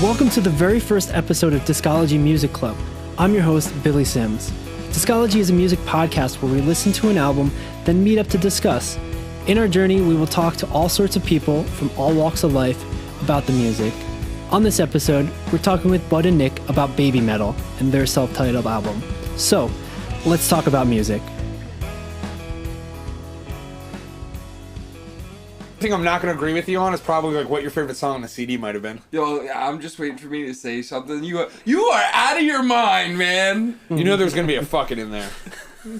Welcome to the very first episode of Discology Music Club. I'm your host, Billy Sims. Discology is a music podcast where we listen to an album, then meet up to discuss. In our journey, we will talk to all sorts of people from all walks of life about the music. On this episode, we're talking with Bud and Nick about Baby Metal and their self-titled album. So, let's talk about music. Thing I'm not going to agree with you on is probably like what your favorite song on the CD might have been. Yo, I'm just waiting for me to say something. You are out of your mind, man. You know there's going to be a fucking in there.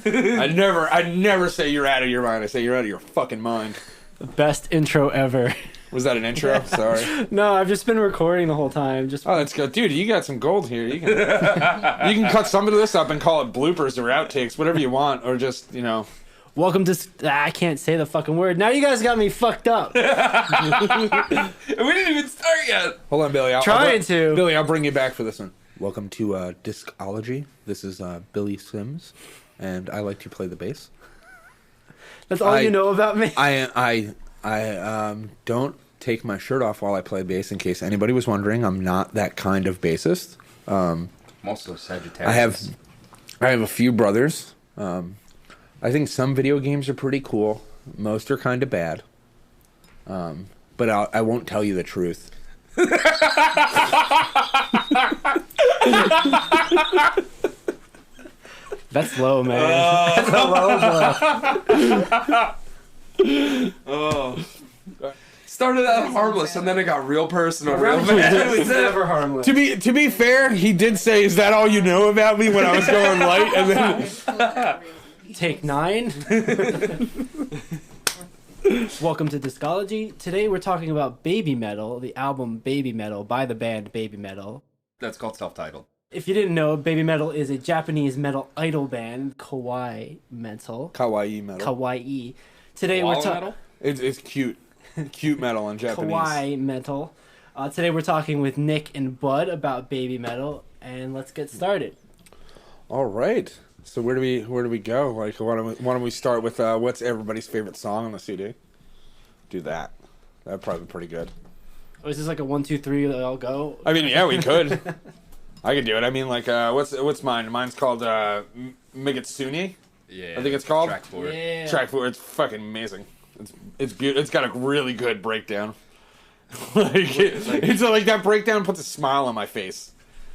I never say you're out of your mind. I say you're out of your fucking mind. The best intro ever. Was that an intro? Sorry. No, I've just been recording the whole time. Oh, that's good. Dude, you got some gold here. You can cut some of this up and call it bloopers or outtakes, whatever you want, or just, you know. Welcome to... I can't say the fucking word. Now you guys got me fucked up. We didn't even start yet. Hold on, Billy. Billy, I'll bring you back for this one. Welcome to Discology. This is Billy Sims, and I like to play the bass. That's all you know about me? I don't take my shirt off while I play bass, in case anybody was wondering. I'm not that kind of bassist. I'm also Sagittarius. I have a few brothers. I think some video games are pretty cool. Most are kind of bad. But I won't tell you the truth. That's low, man. That's a low blow. Started out harmless, and then it got real personal. Real bad. It's never harmless. To be fair, he did say, "Is that all you know about me?" when I was going light, and then Take 9. Welcome to Discology. Today we're talking about Baby Metal, the album Baby Metal by the band Baby Metal. That's called self-titled. If you didn't know, Baby Metal is a Japanese metal idol band, kawaii metal. Kawaii. Today we're talking... It's cute. Cute metal in Japanese. Kawaii metal. Today we're talking with Nick and Bud about Baby Metal, and let's get started. All right. So where do we go? Like, why don't we start with what's everybody's favorite song on the CD? Do that. That'd probably be pretty good. Oh, is this like a 1, 2, 3 that all go? I mean, yeah, we could. I could do it. I mean, like, what's mine? Mine's called Megitsune. Yeah. I think it's called Track 4. Yeah. Track 4. It's fucking amazing. It's beautiful. It's got a really good breakdown. It's like that breakdown puts a smile on my face.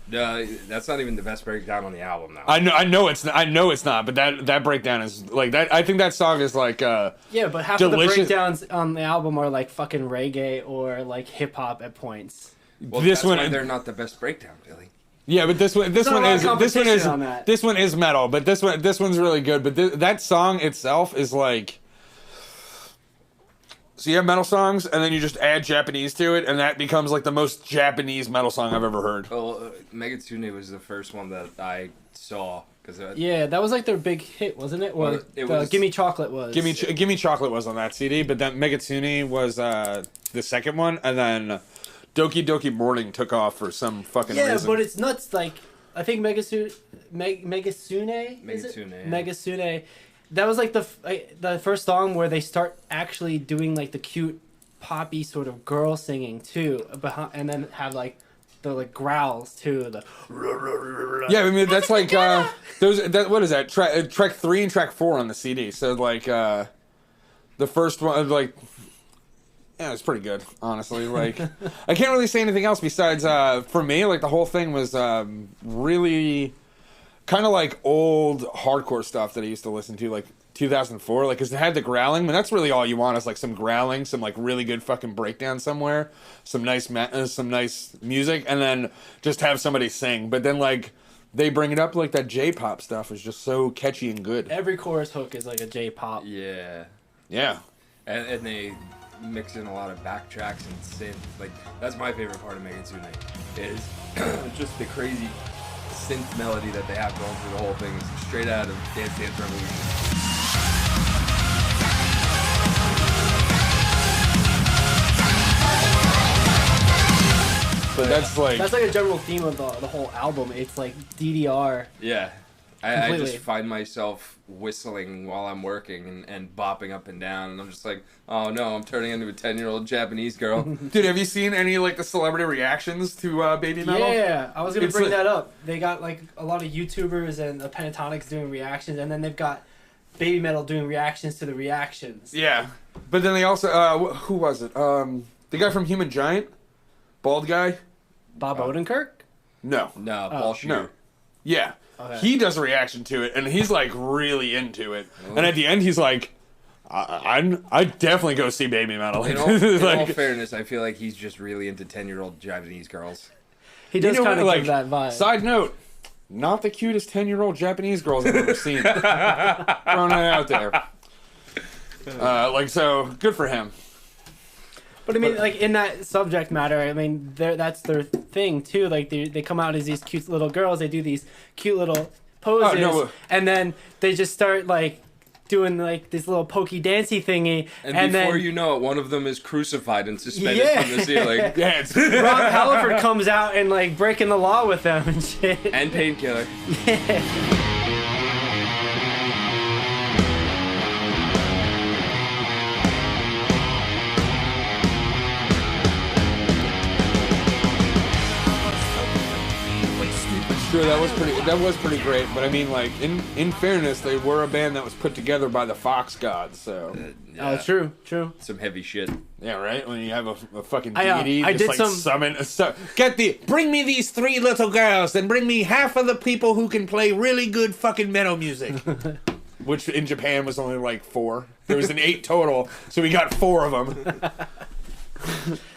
That's not even the best breakdown on the album now. I know it's not, but that breakdown is like that. I think that song is like yeah, but half delicious. of the breakdowns on the album are like fucking reggae or like hip hop at points. Well, that's why they're not the best breakdown, Billy. Yeah, but this one is metal, but this one's really good. But that song itself is like. So you have metal songs, and then you just add Japanese to it, and that becomes like the most Japanese metal song I've ever heard. Well, Megitsune was the first one that I saw. Yeah, that was like their big hit, wasn't it? Well, Gimme Chocolate was. Gimme Chocolate was on that CD, but then Megitsune was the second one, and then Doki Doki Morning took off for some fucking reason. Yeah, but it's nuts. Like, I think Megitsune. That was like the first song where they start actually doing like the cute poppy sort of girl singing too, and then have like the like growls too. Yeah, I mean that's like what is that track 3 and track 4 on the CD. So like the first one like yeah, it's pretty good honestly. Like I can't really say anything else besides for me like the whole thing was really. Kind of like old hardcore stuff that I used to listen to, like 2004, like, because it had the growling. I mean, that's really all you want is like some growling, some like really good fucking breakdown somewhere, some nice music, and then just have somebody sing. But then like they bring it up like that J-pop stuff is just so catchy and good. Every chorus hook is like a J-pop. Yeah. Yeah. And they mix in a lot of backtracks and synth. Like that's my favorite part of Megitsune is just the crazy synth melody that they have going through the whole thing is straight out of Dance Dance Revolution. But that's like a general theme of the whole album. It's like DDR. Yeah. I Completely. just find myself whistling while I'm working and bopping up and down, and I'm just like, oh no, I'm turning into a 10-year-old Japanese girl. Dude, have you seen any like the celebrity reactions to Baby Metal? Yeah, I was gonna It's bring like- that up. They got like a lot of YouTubers and the Pentatonics doing reactions, and then they've got Baby Metal doing reactions to the reactions. Yeah, but then they also who was it? The guy from Human Giant, bald guy. Bob Odenkirk? No, No, Paul Shear. no, yeah, Okay. he does a reaction to it, and he's like really into it. And at the end, he's like, "I definitely go see Baby Metal." In all Like, fairness, I feel like he's just really into 10-year-old Japanese girls. He does you know kind of what, give that vibe. Side note, not the cutest 10-year-old Japanese girls I've ever seen. Throwing that out there. So good for him. But I mean, like in that subject matter, I mean, that's their thing too. Like they come out as these cute little girls. They do these cute little poses, no. and then they just start like doing like this little pokey dancey thingy. And before then you know it, one of them is crucified and suspended Yeah. from the ceiling. Yeah, it's, Rob Halford comes out and like breaking the law with them and shit. And Painkiller. Sure, that was pretty great, but I mean, like, in fairness, they were a band that was put together by the Fox gods, so Oh, true. Some heavy shit. yeah, right. When you have a fucking I deity, did just like some- bring me these 3 little girls, and bring me half of the people who can play really good fucking metal music. Which in Japan was only like 4. There was an 8 total, so we got 4 of them.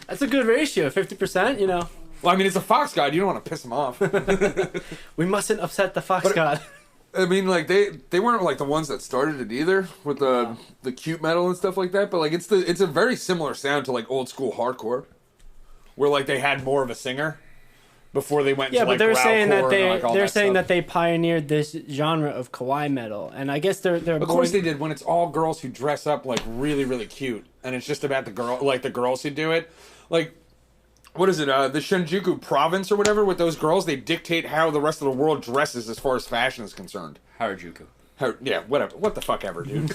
That's a good ratio, 50%. You know, Well, I mean, it's a Fox god. You don't want to piss them off. we mustn't upset the Fox God. I mean, like they weren't like the ones that started it either with the cute metal and stuff like that. But like it's a very similar sound to like old school hardcore, where like they had more of a singer before they went. Yeah, to, but like, they're saying that growlcore they're and saying stuff. that they pioneered this genre of kawaii metal, and I guess they're Of course they did. When it's all girls who dress up like really really cute, and it's just about the girls who do it, like. What is it? The Shinjuku province or whatever with those girls, they dictate how the rest of the world dresses as far as fashion is concerned. Harajuku. Yeah, whatever. What the fuck ever, dude.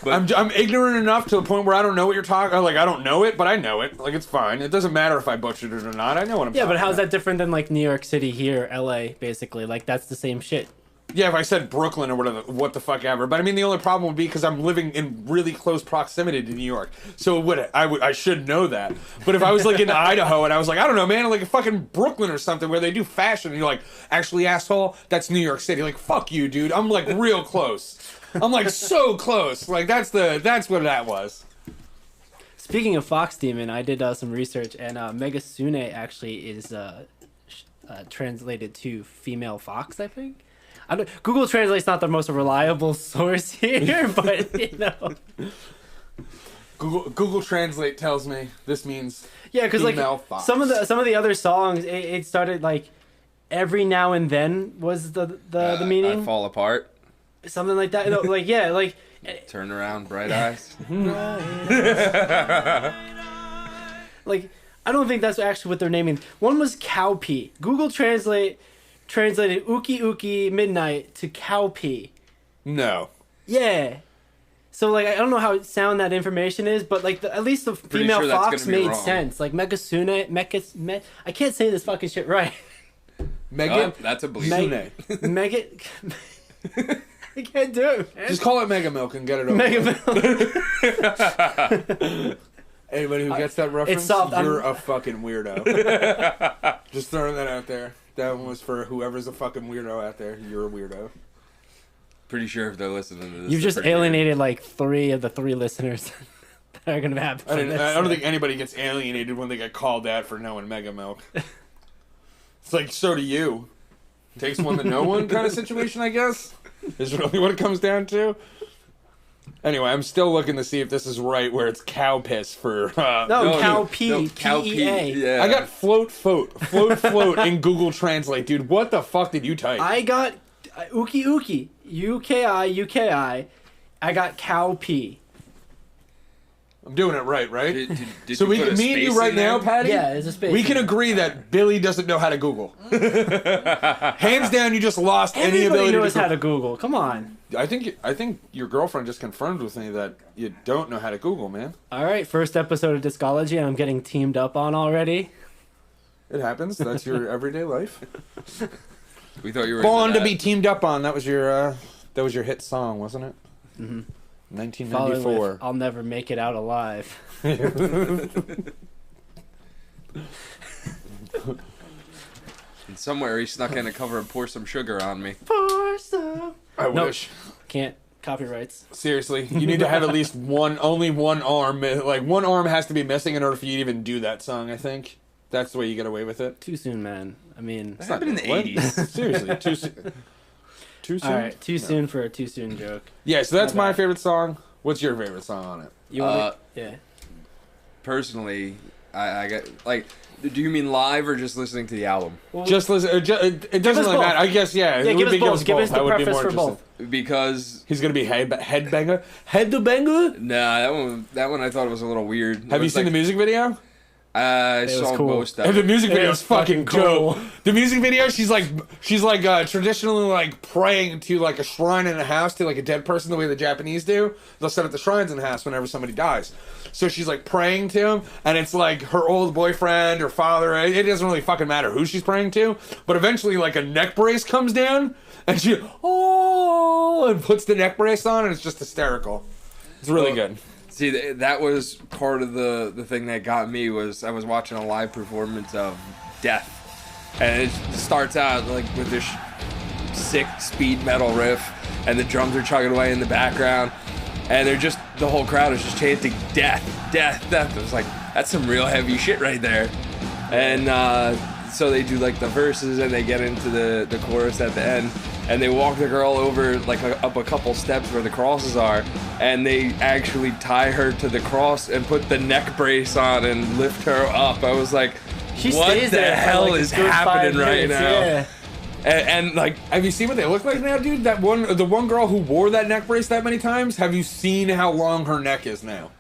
I'm ignorant enough to the point where I don't know what you're talking. Like I don't know it, but I know it. Like it's fine. It doesn't matter if I butchered it or not. I know what I'm. Yeah, talking but how's about. that different than like New York City here, LA, basically? Like that's the same shit. Yeah, if I said Brooklyn or whatever, what the fuck ever. But I mean, the only problem would be because I'm living in really close proximity to New York, so I should know that. But if I was like in Idaho and I was like, I don't know, man, like fucking Brooklyn or something where they do fashion, and you're like, actually, asshole, that's New York City. Like, fuck you, dude. I'm like real close. I'm like so close. Like that's what that was. Speaking of Fox Demon, I did some research, and Megasune actually is translated to female fox, I think. Google Translate's not the most reliable source here, but you know. Google Translate tells me this means Yeah, because like female fox. some of the other songs, it started like every now and then was the meaning, I fall apart. something like that. No, like yeah, like Turn around, bright eyes. like I don't think that's actually what they're naming. One was Cowpea. Google Translate translated Uki Uki Midnight to Cowpea. No. Yeah. So like I don't know how sound that information is, but like at least the Pretty female sure that's fox gonna be made wrong. sense. Like Megasune, I can't say this fucking shit right. Mega. Oh, that's a bleep. Sune. Mega. I can't do it, man. Just call it Mega Milk and get it over. Mega. Anybody who gets that reference, soft. you're a fucking weirdo. Just throwing that out there. That one was for whoever's a fucking weirdo out there. You're a weirdo. Pretty sure if they're listening to this, You've they're just pretty alienated like 3 of the 3 listeners that are gonna have. I don't think anybody gets alienated when they get called out for knowing Mega Milk. It's like, so do you. Takes one to know one kind of situation, I guess. Is really what it comes down to. Anyway, I'm still looking to see if this is right, where it's cow piss for. No, No, Cowpea. Cowpea. PEA. Yeah. I got float in Google Translate, dude. What the fuck did you type? I got Uki Uki. UKI. I got Cowpea. I'm doing it right? Did So you we put a can, me and space you right in there? now, Patty. Yeah, there's a space. We can agree that Billy doesn't know how to Google. Hands down, you just lost any Everybody ability knows to how to Google. Come on. I think your girlfriend just confirmed with me that you don't know how to Google, man. All right, first episode of Discology, and I'm getting teamed up on already. It happens. That's your everyday life. We thought you were Born into to that. be teamed up on. That was your hit song, wasn't it? Mm-hmm. 1994. I'll never make it out alive. And somewhere he snuck in a cover of Pour Some Sugar on Me. Pour some. I Nope. wish. Can't. Copyrights. Seriously, you need to have at least only one arm. Like one arm has to be missing in order for you to even do that song. I think that's the way you get away with it. Too soon, man. I mean, That happened in the What? 80s. Seriously, too soon. Too soon. all right, too soon for a too soon joke. Yeah, so that's My my bad. favorite song. What's your favorite song on it? You want yeah. Personally, I get, like, do you mean live or just listening to the album? Well, Just listen. It doesn't us really both. matter. I guess yeah. yeah, it give would us be both. Give us the I would be preface more for interested. both. Because He's gonna be headbanger. Headbanger. nah, that one I thought was a little weird. Have you seen the music video? I was saw cool. most of And the it. music video was is fucking fucking cool. dope. The music video, she's like traditionally like praying to like a shrine in a house to like a dead person the way the Japanese do. They'll set up the shrines in the house whenever somebody dies. So she's like praying to him, and it's like her old boyfriend or father. It doesn't really fucking matter who she's praying to. But eventually, like a neck brace comes down, and she and puts the neck brace on, and it's just hysterical. It's really good. See, that was part of the thing that got me was I was watching a live performance of Death, and it starts out like with this sick speed metal riff, and the drums are chugging away in the background, and the whole crowd is just chanting Death, Death, Death. It was like, that's some real heavy shit right there. And so they do like the verses, and they get into the chorus at the end, and they walk the girl over like up a couple steps where the crosses are, and they actually tie her to the cross and put the neck brace on and lift her up. I was like, She what stays the there for, hell like, a is good 5 happening right minutes, now? Yeah. And like, Have you seen what they look like now, dude? The one girl who wore that neck brace that many times. Have you seen how long her neck is now?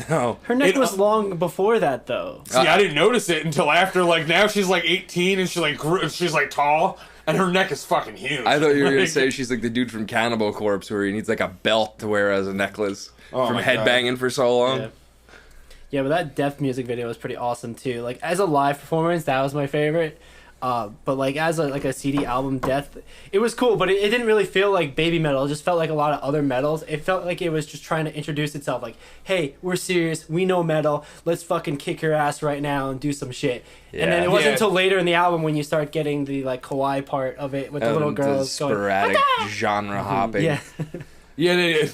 no. Her neck It- was long before that, though. See, I didn't notice it until after. Like now, she's like 18 and she's like tall, and her neck is fucking huge. I thought you were gonna Like, say she's like the dude from Cannibal Corpse where he needs like a belt to wear as a necklace Oh from my God. headbanging for so long. Yeah. Yeah, but that Death music video was pretty awesome too. Like as a live performance, that was my favorite. But like as a CD album, Death, it was cool, but it didn't really feel like baby metal. It just felt like a lot of other metals. It felt like it was just trying to introduce itself. Like, hey, we're serious. We know metal. Let's fucking kick your ass right now and do some shit. And then Yeah. it wasn't Yeah. until later in the album when you start getting the like kawaii part of it with the little girls going. sporadic genre hopping. Yeah. yeah, they did.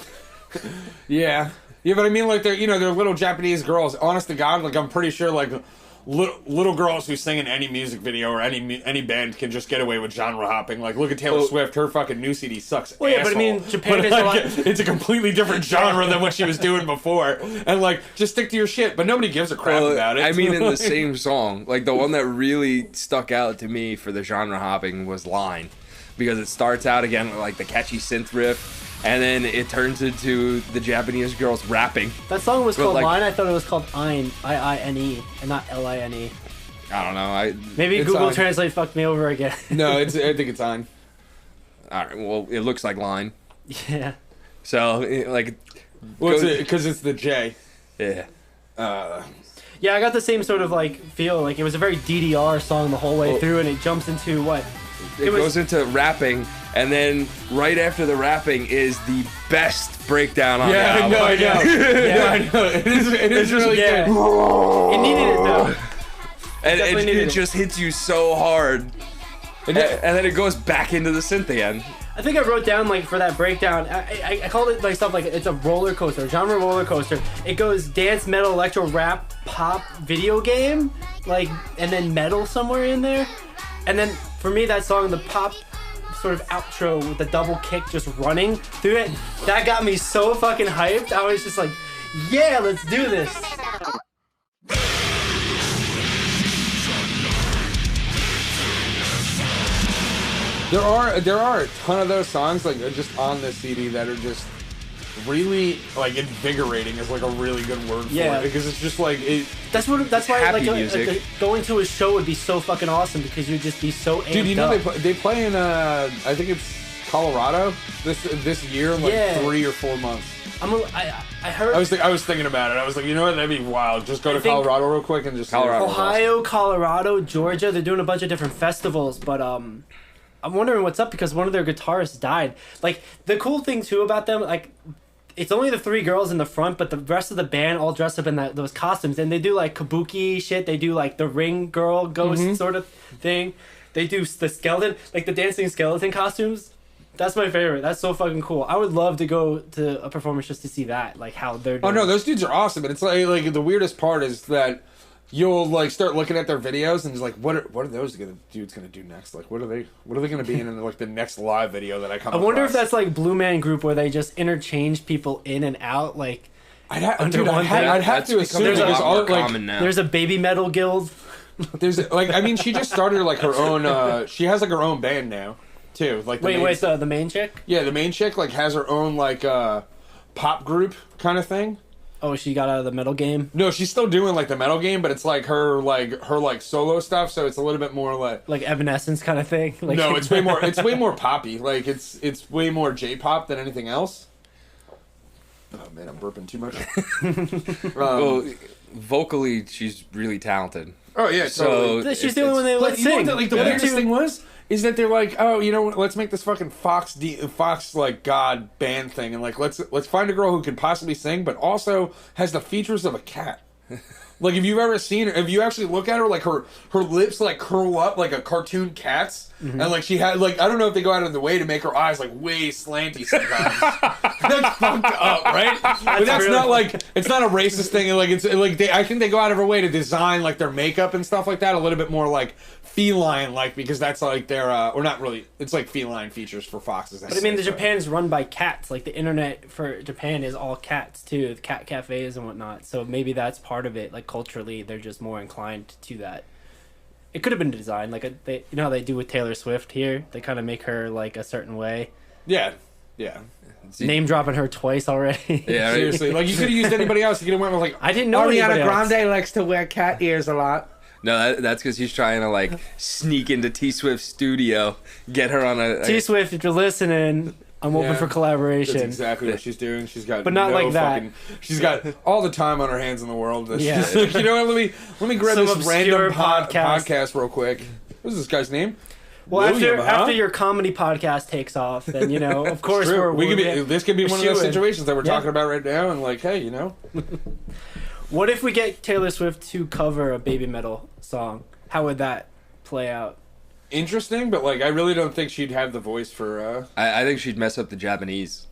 Yeah, but I mean, like they're little Japanese girls. Honest to God, like I'm pretty sure like little girls who sing in any music video or any band can just get away with genre hopping. Like look at Taylor Swift. Her fucking new CD sucks. Well, yeah, but I mean, asshole. Japan But, is a like, lot- it's a completely different genre than what she was doing before. And like, just stick to your shit. But nobody gives a crap Well, about it. I mean, in the same song, like the one that really stuck out to me for the genre hopping was Line, because it starts out again with like the catchy synth riff, and then it turns into the Japanese girls rapping. That song was But, called like- Line. I thought it was called Ein, I-I-N-E, and not L-I-N-E. I don't know. Maybe It's Google Ein. Translate fucked me over again. No, I think it's on. All right, well, it looks like Line. Yeah. So, like, Well, go- because it's the J. yeah. Yeah, I got the same sort of like feel. Like it was a very DDR song the whole way Well- through, and it jumps into what? It was- goes into rapping, and then right after the rapping is the best breakdown on the Yeah, I album. know, I know. Yeah. Yeah, I know. It is really Yeah. good. It needed it though. And Definitely it needed it. just hits you so hard. And then it goes back into the synth again. I think I wrote down like for that breakdown. I called it like stuff like it's a roller coaster, a genre roller coaster. It goes dance, metal, electro, rap, pop, video game, like, and then metal somewhere in there. And then for me, that song, the pop sort of outro with the double kick just running through it, that got me so fucking hyped. I was just like, yeah, let's do this. There are a ton of those songs like just on this CD that are just really like invigorating is like a really good word for it, because it's just like it. That's why happy like music. Going to a show would be so fucking awesome, because you'd just be so amped Dude, you know up. they play in I think it's Colorado this year, like 3 or 4 months. I heard. I was thinking about it. I was like, you know what? That'd be wild. Just go to Colorado real quick and just Ohio, Colorado, Georgia. They're doing a bunch of different festivals, but I'm wondering what's up, because one of their guitarists died. Like, the cool thing too about them, like, it's only the 3 girls in the front, but the rest of the band all dressed up in those costumes, and they do like kabuki shit. They do like the ring girl ghost sort of thing. They do the skeleton, like the dancing skeleton costumes. That's my favorite. That's so fucking cool. I would love to go to a performance just to see that, like how they're doing. Oh no, those dudes are awesome. And it's like the weirdest part is that you'll like start looking at their videos and it's like, what are those dudes gonna do next? Like, what are they gonna be in like the next live video that I come? I wonder if that's like Blue Man Group, where they just interchange people in and out. Like, I'd have to assume there's because all common now. There's a baby metal guild. There's like, I mean, she just started like her own. She has like her own band now, too. Like the main chick. Yeah, the main chick like has her own like pop group kind of thing. Oh, she got out of the metal game? No, she's still doing like the metal game, but it's like her solo stuff, so it's a little bit more like Evanescence kind of thing. Like, no, it's way more poppy. Like it's way more J-pop than anything else. Oh man, I'm burping too much. Well, vocally, she's really talented. Oh yeah, so she's the only one they let sing. You know what the weirdest thing was? Is that they're like, oh, you know, let's make this fucking Fox like God band thing, and like let's find a girl who can possibly sing, but also has the features of a cat. Like, if you've ever seen her, if you actually look at her, like her lips like curl up like a cartoon cat's, and like she had like, I don't know if they go out of the way to make her eyes like way slanty sometimes. That's fucked up, right? But that's really not like, it's not a racist thing. Like it's like I think they go out of her way to design like their makeup and stuff like that a little bit more like feline like, because that's like their or not really, it's like feline features for foxes. But I mean, the Japan's run by cats. Like, the internet for Japan is all cats too, the cat cafes and whatnot. So maybe that's part of it. Like, culturally, they're just more inclined to that. It could have been designed like you know how they do with Taylor Swift here. They kind of make her like a certain way. Yeah. Name dropping her twice already. Yeah, seriously. Like, you could have used anybody else. You could have went with like, I didn't know Ariana Grande Grande likes to wear cat ears a lot. No, that's because he's trying to like sneak into T Swift's studio, get her on a T Swift. If you're listening, I'm open for collaboration. That's exactly what she's doing. She's got, but not like that. She's got all the time on her hands in the world. Yeah. She's like, you know what? Let me grab Some this random podcast real quick. What is this guy's name? Well, William, after your comedy podcast takes off, then, you know, of course this could be one of those situations that we're talking about right now, and like, hey, you know. What if we get Taylor Swift to cover a baby metal song? How would that play out? Interesting, but like, I really don't think she'd have the voice for. I think she'd mess up the Japanese.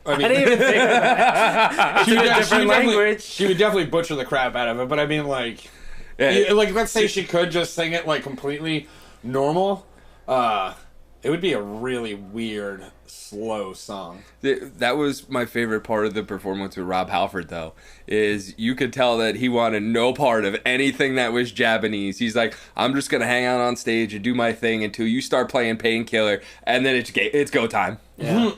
I mean, I didn't even think of that. It's a different language. She would definitely butcher the crap out of it, but I mean, like, like, let's say she could just sing it like completely normal. It would be a really weird, slow song. That was my favorite part of the performance with Rob Halford, though, is you could tell that he wanted no part of anything that was Japanese. He's like, I'm just going to hang out on stage and do my thing until you start playing Painkiller, and then it's go time. Yeah.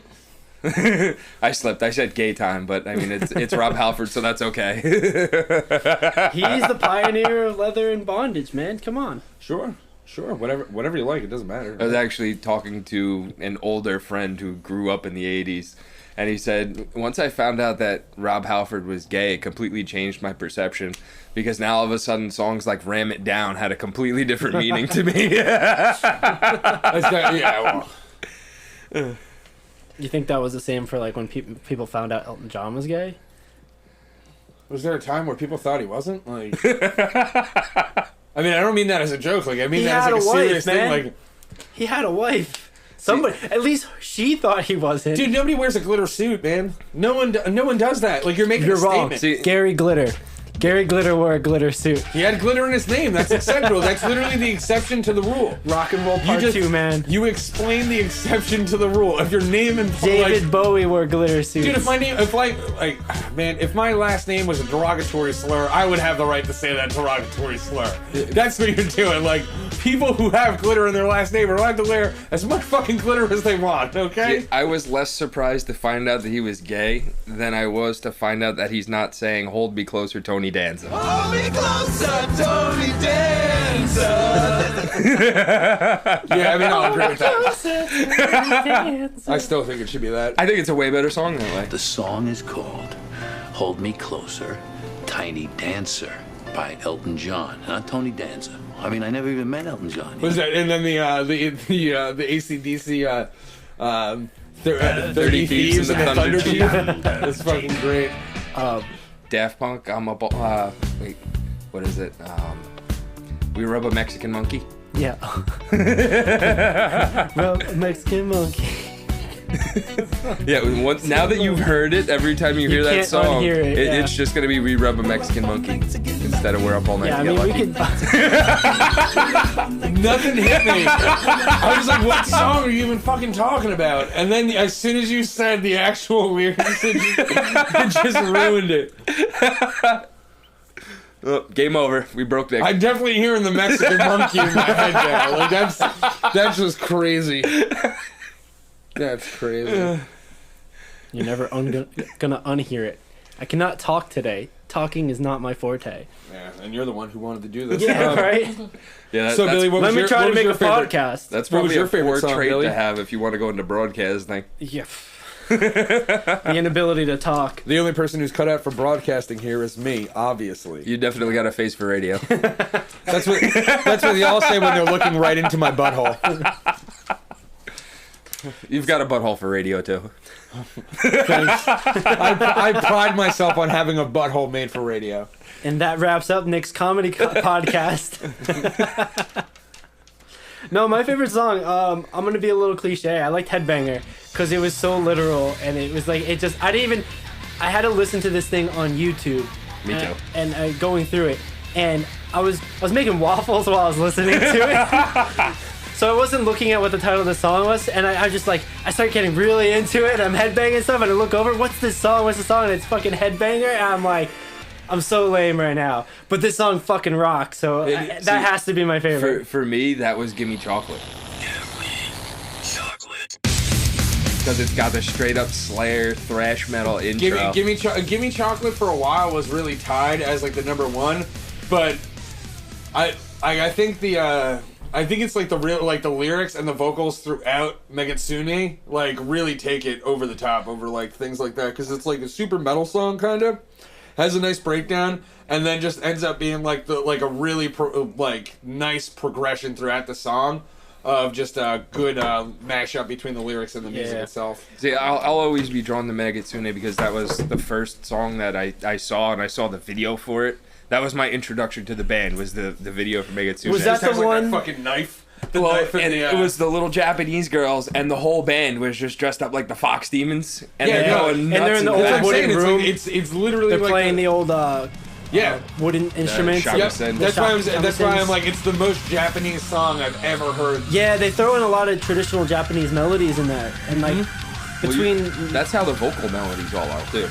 I slipped. I said gay time, but I mean, it's Rob Halford, so that's okay. He's the pioneer of leather and bondage, man. Come on. Sure, whatever you like. It doesn't matter. I was actually talking to an older friend who grew up in the 80s, and he said, once I found out that Rob Halford was gay, it completely changed my perception, because now all of a sudden songs like Ram It Down had a completely different meaning to me. You think that was the same for like when people found out Elton John was gay? Was there a time where people thought he wasn't? Like, I mean, I don't mean that as a joke. Like, I mean that as like a serious thing. Like, he had a wife. Somebody, at least she thought he wasn't. Dude, nobody wears a glitter suit, man. No one does that. Like, you're making a wrong. statement. See, Gary Glitter. Gary Glitter wore a glitter suit. He had glitter in his name. That's acceptable. That's literally the exception to the rule. Rock and roll part 2, man. You explain the exception to the rule. If your name and David Bowie wore glitter suits. Dude, if my last name was a derogatory slur, I would have the right to say that derogatory slur. That's what you're doing. Like, people who have glitter in their last name are allowed to wear as much fucking glitter as they want, okay? Yeah, I was less surprised to find out that he was gay than I was to find out that he's not saying, "Hold me closer, Tony Danza." Hold me closer, Tony Danza. Yeah, I mean, I'll agree with that. I still think it should be that. I think it's a way better song that way. The song is called Hold Me Closer, Tiny Dancer by Elton John, not Tony Danza. I mean, I never even met Elton John. What is that? And then the AC/DC 30 Thieves and the Thunder Chief. That's fucking great. Daft Punk, wait, what is it? We Rub a Mexican Monkey. Yeah. Well, Mexican monkey. Yeah, now that you've heard it, every time you hear that can't song, unhear it, yeah. it's just gonna be "We Rub a Mexican Monkey" instead of "We're Up All Night Yeah, I to mean, Get we Lucky." could. Nothing hit me. I was like, what song are you even fucking talking about? And then as soon as you said the actual lyrics, it just ruined it. Oh, game over. We broke Nick. I'm definitely hearing the Mexican monkey in my head now. Like, that's just crazy. That's crazy. You're never gonna unhear it. I cannot talk today. Talking is not my forte. Yeah, and you're the one who wanted to do this. Yeah, right? Yeah, So, Billy, what was Let me your, try what to was make your a favorite? podcast. That's What was probably your a favorite poor song, trait Billy? to have if you want to go into broadcasting. Yeah. The inability to talk. The only person who's cut out for broadcasting here is me, obviously. You definitely got a face for radio. That's what they all say when they're looking right into my butthole. You've got a butthole for radio too. Thanks. I pride myself on having a butthole made for radio. And that wraps up Nick's comedy podcast. No, my favorite song, I'm going to be a little cliche. I liked Headbanger because it was so literal and it was like, I had to listen to this thing on YouTube. Me too. And going through it. And I was making waffles while I was listening to it. So I wasn't looking at what the title of the song was, and I just like, I start getting really into it, and I'm headbanging stuff, and I look over, what's this song, and it's fucking Headbanger, and I'm like, I'm so lame right now. But this song fucking rocks, so that has to be my favorite. For me, that was Gimme Chocolate. Chocolate. Because it's got the straight up Slayer thrash metal intro. Gimme Chocolate for a while was really tied as like the #1, but I think I think it's like the lyrics and the vocals throughout Megitsune like really take it over the top over like things like that, because it's like a super metal song kind of has a nice breakdown and then just ends up being like a really nice progression throughout the song of just a good mashup between the lyrics and the music itself. See, I'll always be drawn to Megitsune because that was the first song that I saw, and I saw the video for it. That was my introduction to the band, was the video for Megitsune. Was that the one? That fucking knife. It was the little Japanese girls, and the whole band was just dressed up like the Fox Demons, and they're going nuts. And they're in the and old wooden room. It's literally they're like playing the old wooden instruments. shamisen. That's why I'm like, it's the most Japanese song I've ever heard. Yeah, they throw in a lot of traditional Japanese melodies in there, and like between. That's how the vocal melodies all are too.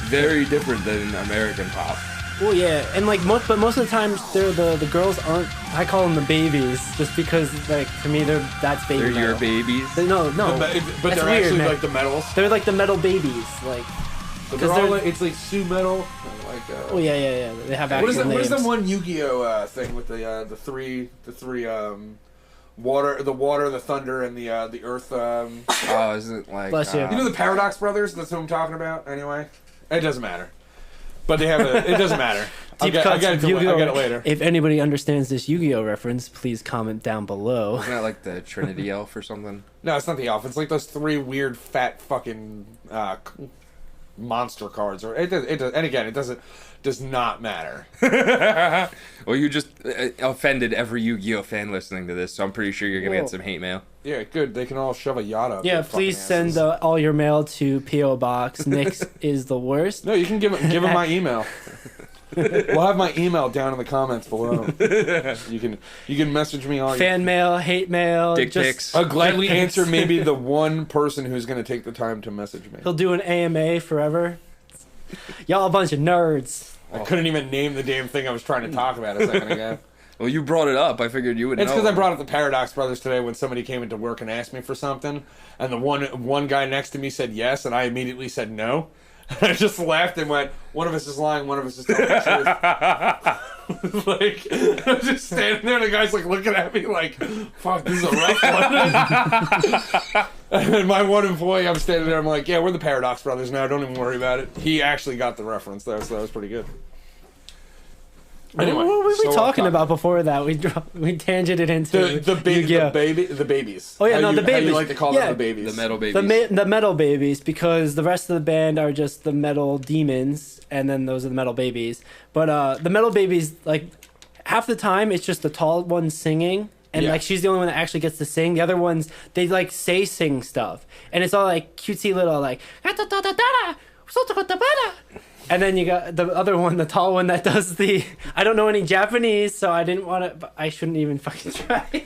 Very different than American pop. Well, yeah, and like most of the times, they're the girls aren't. I call them the babies, just because like for me, that's baby. They're metal. your babies. No, But that's they're weird, actually man. like the metals. They're like the metal babies, like. But they're all like, it's like Sue metal. Like. Oh yeah. They have actual names. What is the one Yu-Gi-Oh thing with the three water, the thunder, and the earth? Oh, isn't it like? Bless you. You know the Paradox Brothers? That's who I'm talking about. Anyway, it doesn't matter. But they have it doesn't matter. I get it later. If anybody understands this Yu-Gi-Oh reference, please comment down below. Isn't that like the Trinity Elf or something? No, it's not the elf. It's like those three weird fat fucking monster cards. Or it does not matter. Well, you just offended every Yu-Gi-Oh fan listening to this, so I'm pretty sure you're gonna get some hate mail. Yeah, good. They can all shove a yacht up. Yeah, their please fucking asses. send all your mail to P.O. Box. Nick's is the worst. No, you can give him my email. We'll have my email down in the comments below. You can message me all Fan mail, hate mail, Dick pics. I'll gladly answer maybe the one person who's going to take the time to message me. He'll do an AMA forever. Y'all a bunch of nerds. I couldn't even name the damn thing I was trying to talk about a second ago. Well, you brought it up. I figured you would know. It's because I brought up the Paradox Brothers today when somebody came into work and asked me for something, and the one guy next to me said yes, and I immediately said no. I just laughed and went, one of us is lying, one of us is telling the truth. Like, I was just standing there, and the guy's like looking at me like, fuck, this is a rough one. And my one employee, I'm standing there, I'm like, yeah, we're the Paradox Brothers now, don't even worry about it. He actually got the reference, though, so that was pretty good. Anyway, what were we so talking about before that? We tangented into the babies. Oh yeah, how the How babies. you like to call them the babies? The metal babies. The metal babies, because the rest of the band are just the metal demons, and then those are the metal babies. But the metal babies, like half the time, it's just the tall one singing, and like she's the only one that actually gets to sing. The other ones, they like sing stuff, and it's all like cutesy little like. And then you got the other one, the tall one that does the. I don't know any Japanese, so I didn't want to. I shouldn't even fucking try.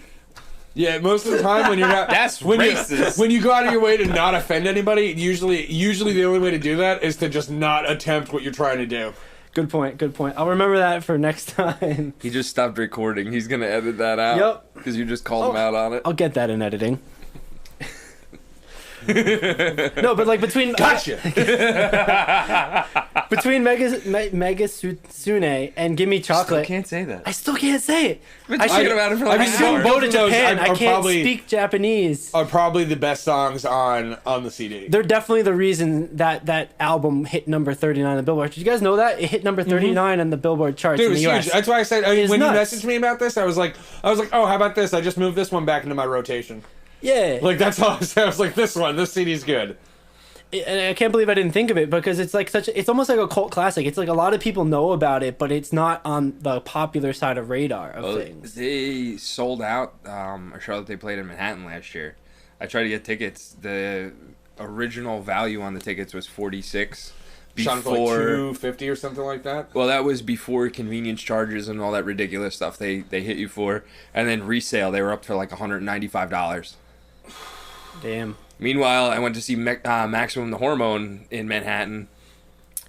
Yeah, most of the time when you're not. That's when racist. When you go out of your way to not offend anybody, usually the only way to do that is to just not attempt what you're trying to do. Good point. I'll remember that for next time. He just stopped recording. He's gonna edit that out. Yep. Because you just called him out on it. I'll get that in editing. No, but like between Gotcha. between Megasune and Gimme Chocolate, Can't say that. I still can't say it. Been I talking should about it for I like should an hour. go to Both of those Japan. are I can't probably- speak Japanese. Are probably the best songs on the CD. They're definitely the reason that album hit number 39 on the Billboard. Did you guys know that? It hit number 39 on the Billboard charts Dude, in it's the US. huge. That's why I said It's when nuts. you messaged me about this, I was like, oh, how about this? I just moved this one back into my rotation. Yeah. Like that's all I said. I was like, this CD's good. And I can't believe I didn't think of it because it's like it's almost like a cult classic. It's like a lot of people know about it, but it's not on the popular side of radar of things. They sold out a show that they played in Manhattan last year. I tried to get tickets. The original value on the tickets was $46. Shot for like $250 or something like that. Well, that was before convenience charges and all that ridiculous stuff they hit you for. And then resale, they were up for like $195. Damn. Meanwhile, I went to see Maximum the Hormone in Manhattan,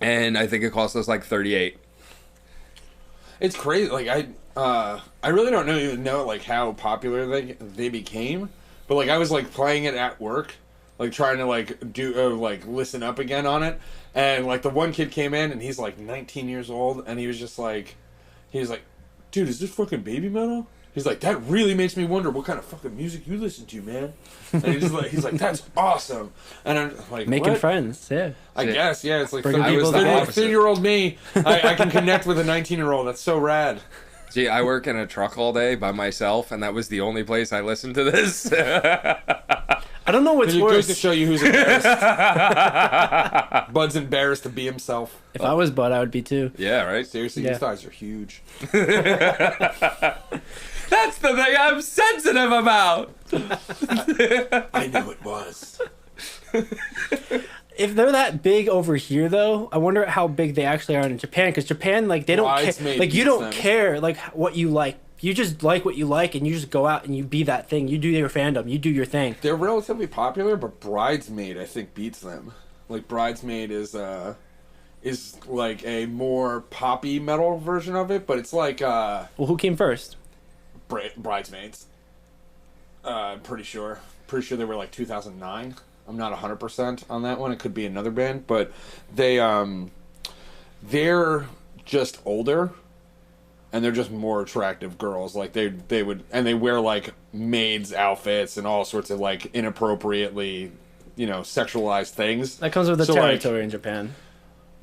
and I think it cost us like $38. It's crazy. Like I really don't even know like how popular they became, but like I was like playing it at work, like trying to like do like listen up again on it, and like the one kid came in and he's like 19 years old, and he was like, dude, is this fucking baby metal? He's like, that really makes me wonder what kind of fucking music you listen to, man. And he's like, that's awesome. And I'm like, Making what? friends, yeah. I guess, yeah. It's like Bringing people together. 30-year-old me. I can connect with a 19-year-old. That's so rad. See, I work in a truck all day by myself, and that was the only place I listened to this. I don't know what's It goes worse. to show you who's embarrassed. Bud's embarrassed to be himself. If I was Bud, I would be too. Yeah, right? Seriously, Yeah. your thighs are huge. That's the thing I'm sensitive about! I knew it was. If they're that big over here, though, I wonder how big they actually are in Japan. Because Japan, like, they don't care. Bridesmaid Like, you beats don't them. care, like, what you like. You just like what you like, and you just go out and you be that thing. You do your fandom. You do your thing. They're relatively popular, but Bridesmaid, I think, beats them. Like, Bridesmaid is like a more poppy metal version of it, but it's like Well, who came first? Bridesmaids. I'm pretty sure. Pretty sure they were like 2009. I'm not 100% on that one. It could be another band, but they're just older, and they're just more attractive girls. Like they would, and they wear like maids outfits and all sorts of like inappropriately, sexualized things. That comes with the So, like, territory in Japan.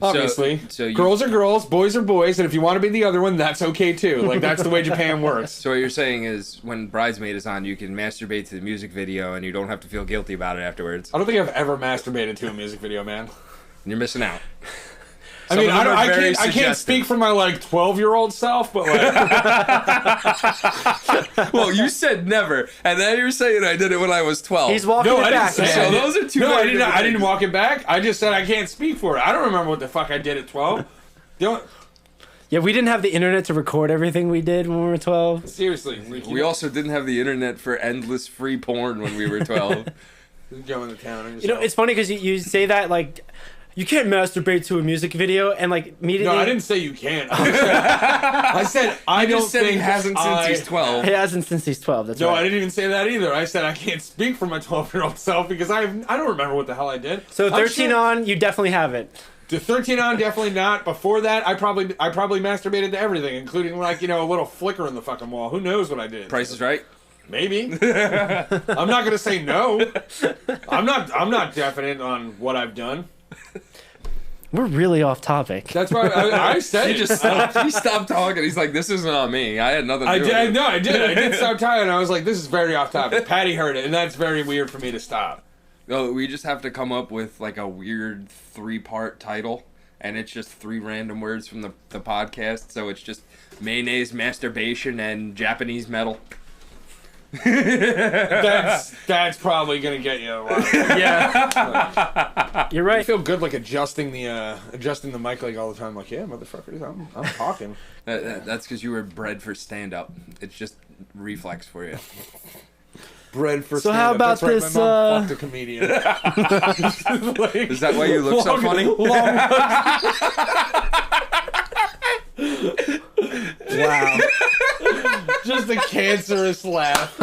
Obviously, so you- girls are girls, boys are boys, and if you want to be the other one, that's okay too. Like that's the way Japan works. So what you're saying is when Bridesmaid is on, you can masturbate to the music video and you don't have to feel guilty about it afterwards. I don't think I've ever masturbated to a music video, man. You're missing out. I mean, Some of them are I very can't suggestive. speak for my like 12-year-old self, but like, Well, you said never, and then you're saying I did it when I was 12. He's walking no, it I didn't back. say So I did- those are two No, I very didn't. different I didn't things. walk it back. I just said I can't speak for it. I don't remember what the fuck I did at 12. Yeah, we didn't have the internet to record everything we did when we were 12. Seriously, We also didn't have the internet for endless free porn when we were 12. go into town. And You know, it's funny because you say that, like, you can't masturbate to a music video, and, like, immediately... No, I didn't say you can't. I said I don't think he hasn't since he's 12. He hasn't since he's 12, that's No, right. I didn't even say that either. I said I can't speak for my 12-year-old self because I don't remember what the hell I did. So I'm 13 sure- on, you definitely haven't. To 13 on, definitely not. Before that, I probably masturbated to everything, including like a little flicker in the fucking wall. Who knows what I did? Price is Right. Maybe. I'm not gonna say no. I'm not definite on what I've done. We're really off topic. That's why I said He it. just stopped. He stopped talking. He's like, "This isn't on me. I had nothing to I do did. with it." No, I did. I did stop talking. I was like, "This is very off topic." Patty heard it, and that's very weird for me to stop. No, we just have to come up with like a weird 3-part title, and it's just 3 random words from the podcast. So it's just mayonnaise, masturbation, and Japanese metal. That's probably gonna get you a lot. Yeah. You're I right. feel good like adjusting the mic like all the time. Like, yeah, motherfuckers, I'm talking. That's because you were bred for stand-up. It's just reflex for you. Bread for So how stand-up. about That's right, this, my mom fucked a comedian. Like, Is that why you look so funny? Wow. just a cancerous laugh.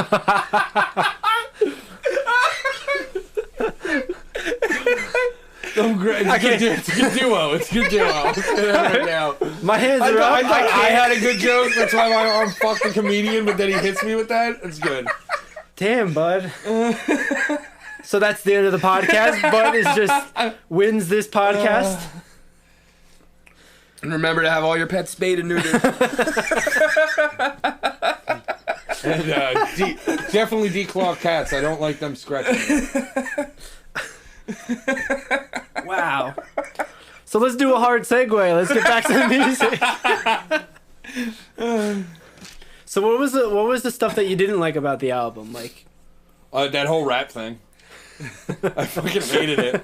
I'm great. It's a good duo. It's a good duo. I'll say that right now. My hands are I up. thought I had a good joke. That's why my arm fucked the comedian, but then he hits me with that. It's good. Damn, bud. So that's the end of the podcast. Bud is just wins this podcast. And remember to have all your pets spayed and neutered. And definitely declaw cats. I don't like them scratching me. Wow. So let's do a hard segue. Let's get back to the music. So what was the stuff that you didn't like about the album? Like That whole rap thing. I fucking hated it.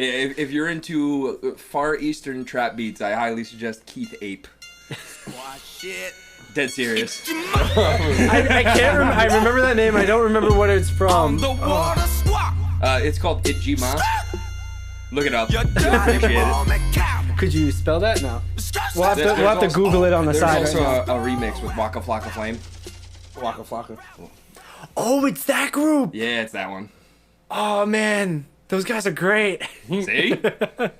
If you're into Far Eastern trap beats, I highly suggest Keith Ape. Dead serious. I can't. I remember that name. I don't remember what it's from. It's called Itjima. Look it up. You'll appreciate it. Could you spell that? No. We'll have to Google it on the There's side. also right now. a remix with Waka Flocka Flame. Flocka flocka. Oh, it's that group. Yeah, it's that one. Oh man, those guys are great. See? There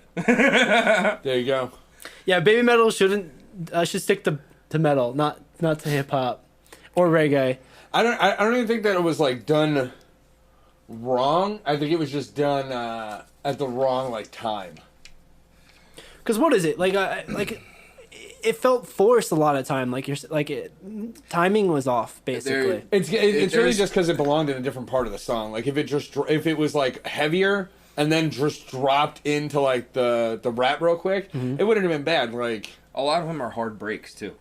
you go. Yeah, baby metal should stick to metal, not to hip hop or reggae. I don't even think that it was like done wrong. I think it was just done at the wrong like time. Because what is it like? It felt forced a lot of time. Like timing was off basically. It's really just because it belonged in a different part of the song. Like if it was like heavier and then just dropped into like the rap real quick, it wouldn't have been bad. Like A lot of them are hard breaks, too.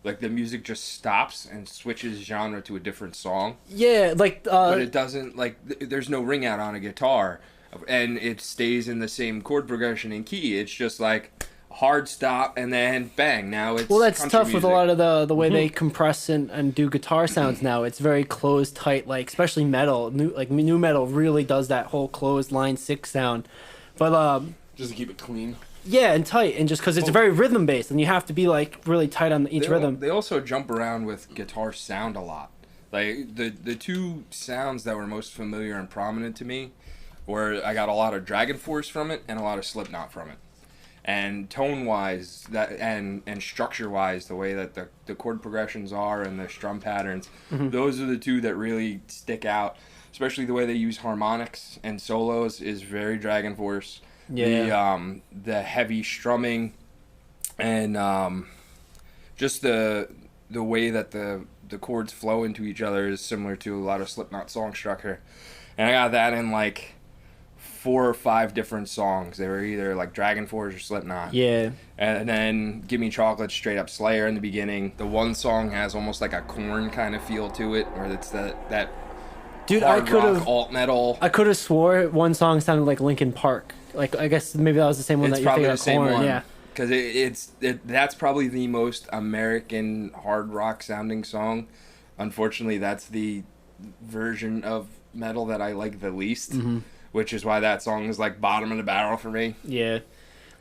Like, the music just stops and switches genre to a different song. Yeah, like But it doesn't, like, there's no ring out on a guitar. And it stays in the same chord progression and key. It's just like hard stop and then bang. Now it's that's country tough with a music. lot of the way they compress and do guitar sounds now. It's very closed, tight, like especially metal. New metal really does that whole closed line 6 sound. But just to keep it clean. yeah, and tight, and just because it's very rhythm based, and you have to be like really tight on each rhythm. They also jump around with guitar sound a lot. Like the 2 sounds that were most familiar and prominent to me were I got a lot of Dragon Force from it and a lot of Slipknot from it. And tone wise and structure wise, the way that the chord progressions are and the strum patterns, those are the 2 that really stick out. Especially the way they use harmonics and solos is very Dragon Force. Yeah. The heavy strumming and just the way that the chords flow into each other is similar to a lot of Slipknot song structure. And I got that in like 4 or 5 different songs. They were either like Dragon Force or Slipknot. Yeah. And then Give Me Chocolate, straight up Slayer in the beginning. The one song has almost like a Korn kind of feel to it, where it's that Dude, hard rock, alt metal. I could have swore one song sounded like Linkin Park. Like I guess maybe that was the same one It's that you probably think the same Korn. one. Yeah. because that's probably the most American hard rock sounding song. Unfortunately, that's the version of metal that I like the least, which is why that song is like bottom of the barrel for me. Yeah.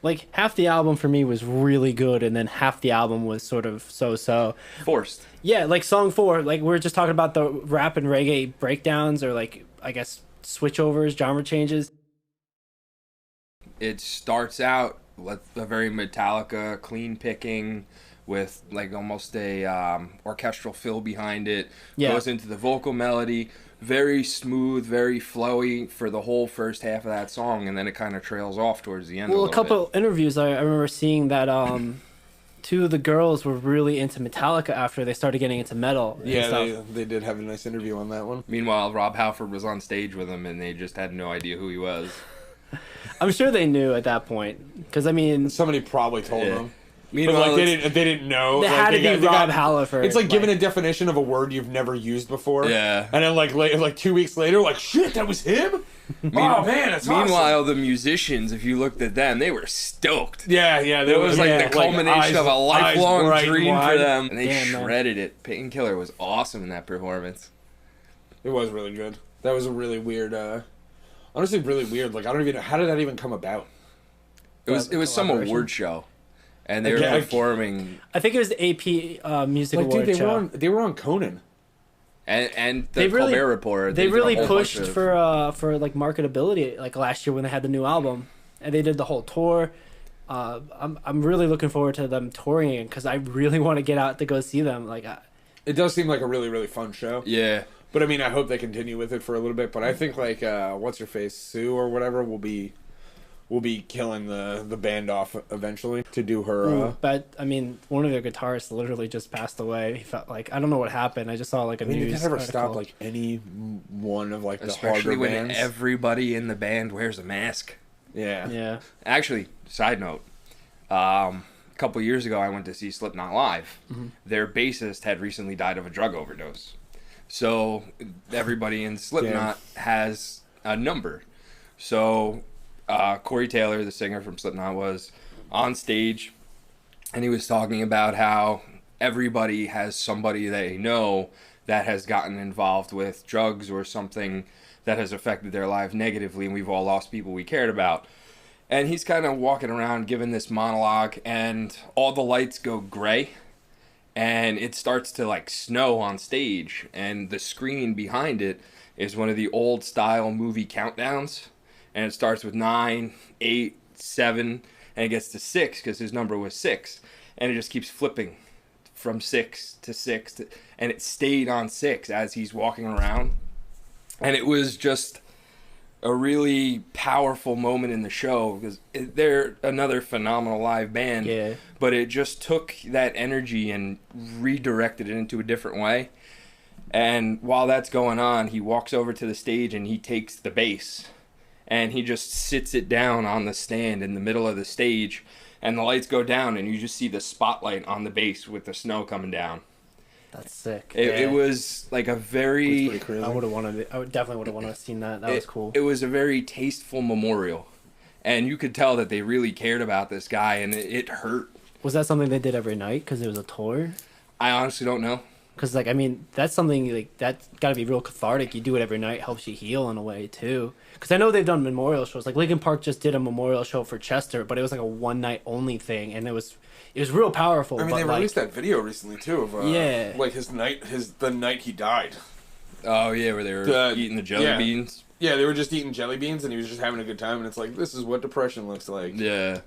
Like, half the album for me was really good, and then half the album was sort of so-so. Forced. Yeah, like song 4, like we were just talking about the rap and reggae breakdowns, or like, I guess, switchovers, genre changes. It starts out with a very Metallica clean picking with like almost a orchestral fill behind it. Yeah. Goes into the vocal melody, very smooth, very flowy for the whole first half of that song, and then it kind of trails off towards the end. Well, a couple interviews, I remember seeing that 2 of the girls were really into Metallica after they started getting into metal. And Yeah, stuff. they did have a nice interview on that one. Meanwhile, Rob Halford was on stage with them, and they just had no idea who he was. I'm sure they knew at that point, because I mean, Somebody probably told Yeah. them. But Meanwhile, like they didn't know. they Like, had to they be got- Rob Halford. It's like giving a definition of a word you've never used before. Yeah. And then like 2 weeks later, like, shit, that was him? Oh man, that's Meanwhile, awesome. the musicians, if you looked at them, they were stoked. Yeah, It was like the culmination of a lifelong dream for them. And they Damn, man. shredded it. Painkiller was awesome in that performance. It was really good. That was a really weird, honestly, really weird. Like, I don't even know, how did that even come about? It was some collaboration? award show. And they were Yeah, performing. I think it was the AP Music Like, Award dude, show. they were on Conan. And the They really- Colbert Report. They did a really whole pushed bunch of- for like marketability, like last year when they had the new album, and they did the whole tour. I'm really looking forward to them touring because I really want to get out to go see them. Like, It does seem like a really, really fun show. Yeah. But I mean, I hope they continue with it for a little bit. But I think like what's her face, Sue or whatever, will be killing the band off eventually to do her. but I mean, one of their guitarists literally just passed away. He felt like, I don't know what happened. I just saw like a I mean, news you can never article. stop like any one of like the Especially harder when bands. everybody in the band wears a mask. Yeah. Yeah. Actually, side note, a couple years ago I went to see Slipknot live. Their bassist had recently died of a drug overdose. So everybody in Slipknot has a number. So Corey Taylor, the singer from Slipknot, was on stage and he was talking about how everybody has somebody they know that has gotten involved with drugs or something that has affected their life negatively, and we've all lost people we cared about. And he's kind of walking around giving this monologue, and all the lights go gray, and it starts to like snow on stage, and the screen behind it is one of the old style movie countdowns, and it starts with 9, 8, 7, and it gets to 6 because his number was 6, and it just keeps flipping from 6 to 6 and it stayed on 6 as he's walking around. And it was just a really powerful moment in the show because they're another phenomenal live band. Yeah. But it just took that energy and redirected it into a different way. And while that's going on, he walks over to the stage and he takes the bass and he just sits it down on the stand in the middle of the stage, and the lights go down and you just see the spotlight on the bass with the snow coming down. That's sick. It was like a very... Pretty crazy. I definitely would have wanted to seen that. That was cool. It was a very tasteful memorial. And you could tell that they really cared about this guy, and it hurt. Was that something they did every night because it was a tour? I honestly don't know. Because, like, I mean, that's something, like, that's got to be real cathartic. You do it every night, helps you heal in a way, too. Because I know they've done memorial shows. Like, Linkin Park just did a memorial show for Chester, but it was, like, a one-night-only thing, and it was real powerful. I mean, but, they like, released that video recently too of Yeah. like the night he died. Oh, yeah, where they were eating the jelly yeah. beans. Yeah, they were just eating jelly beans and he was just having a good time, and it's like, this is what depression looks like. Yeah.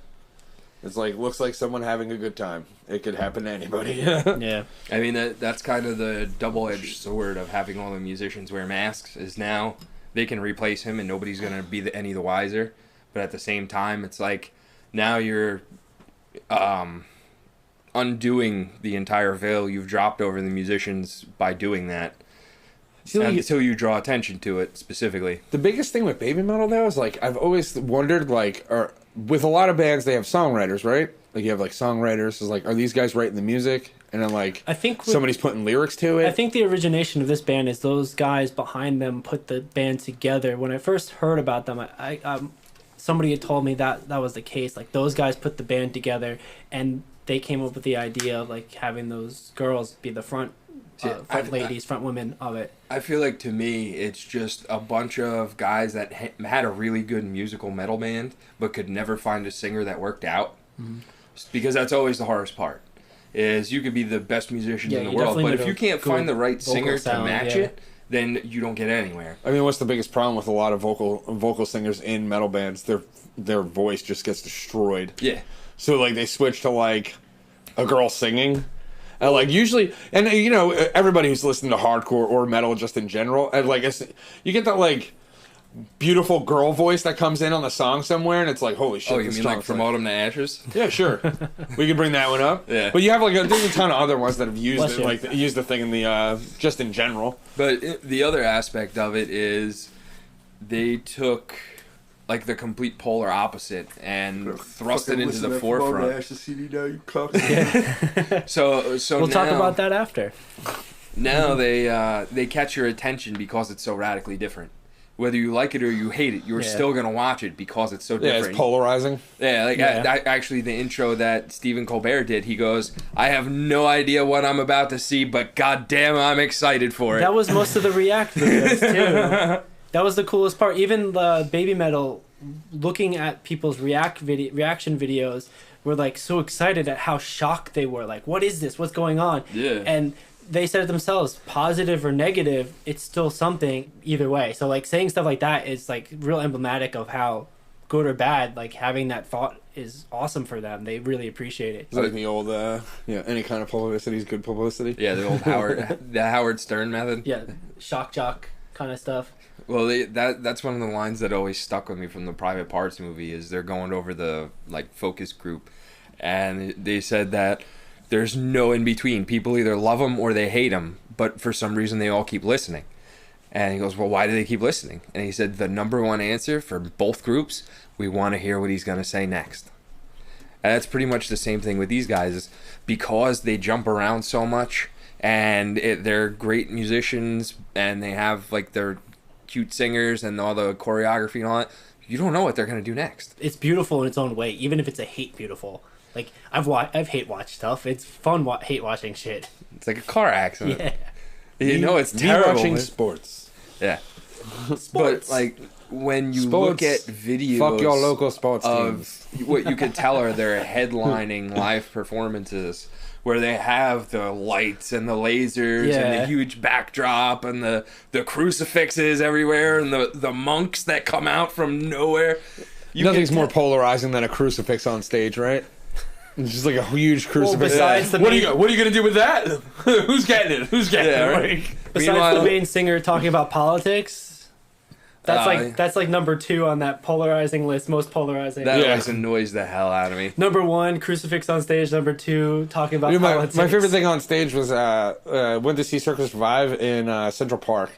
It's like, looks like someone having a good time. It could happen to anybody. Yeah. I mean, that's kind of the double-edged sword of having all the musicians wear masks, is now they can replace him and nobody's going to be any the wiser. But at the same time, it's like now you're undoing the entire veil you've dropped over the musicians by doing that. Until you draw attention to it specifically. The biggest thing with baby metal, though, is like I've always wondered, like, with a lot of bands, they have songwriters, right? Like you have like songwriters. Is like, are these guys writing the music, and then like I think somebody's putting lyrics to it? I think the origination of this band is those guys behind them put the band together. When I first heard about them, I somebody had told me that that was the case. Like those guys put the band together, and they came up with the idea of like having those girls be the front ladies, front women of it. I feel like to me, it's just a bunch of guys that had a really good musical metal band, but could never find a singer that worked out. Mm-hmm. Because that's always the hardest part. Is you could be the best musicians in the world, but if you can't find the right singer to match it, then you don't get anywhere. I mean, what's the biggest problem with a lot of vocal singers in metal bands? Their voice just gets destroyed. Yeah. So like they switch to like a girl singing. And like usually, and you know, everybody who's listening to hardcore or metal just in general, and like you get that like beautiful girl voice that comes in on the song somewhere, and it's like, holy shit. Oh, you mean like From Autumn to Ashes? Yeah, sure. We can bring that one up. Yeah. But you have like there's a ton of other ones that have used it, like used the thing in the just in general. But the other aspect of it is they took like the complete polar opposite and thrust it into the forefront. So we'll now, talk about that after. Now they catch your attention because it's so radically different. Whether you like it or you hate it, you're still gonna watch it because it's so different. Yeah, it's polarizing. Yeah, like I actually the intro that Stephen Colbert did, he goes, "I have no idea what I'm about to see, but goddamn, I'm excited for it." That was most of the React videos too. That was the coolest part. Even the Baby Metal, looking at people's reaction videos, were like so excited at how shocked they were. Like, what is this? What's going on? Yeah. And they said it themselves, positive or negative, it's still something either way. So like saying stuff like that is like real emblematic of how good or bad, like having that thought is awesome for them. They really appreciate it. It's like the old, any kind of publicity is good publicity. Yeah, the old Howard Stern method. Yeah, shock jock kind of stuff. Well, that's one of the lines that always stuck with me from the Private Parts movie is they're going over the like focus group, and they said that there's no in between. People either love him or they hate him, but for some reason they all keep listening. And he goes, well, why do they keep listening? And he said the number one answer for both groups, we want to hear what he's going to say next. And that's pretty much the same thing with these guys, is because they jump around so much and they're great musicians and they have like their cute singers and all the choreography and all that, you don't know what they're going to do next. It's beautiful in its own way, even if it's a hate beautiful. Like, I've hate watched stuff. It's fun hate watching shit. It's like a car accident. Yeah. You know it's me terrible. Watching sports. Yeah. But, like, when you look at videos fuck your local sports of teams. What you could tell are their headlining live performances, where they have the lights and the lasers and the huge backdrop and the crucifixes everywhere and the monks that come out from nowhere. Nothing's more polarizing than a crucifix on stage, right? It's just like a huge crucifix. Well, what are you gonna do with that? Who's getting it? Who's getting it? Right? Besides the main singer talking about politics, that's like number 2 on that polarizing list. Most polarizing. That always annoys the hell out of me. Number 1, crucifix on stage. Number 2, talking about politics. My favorite thing on stage was went to see Circus Survive in Central Park.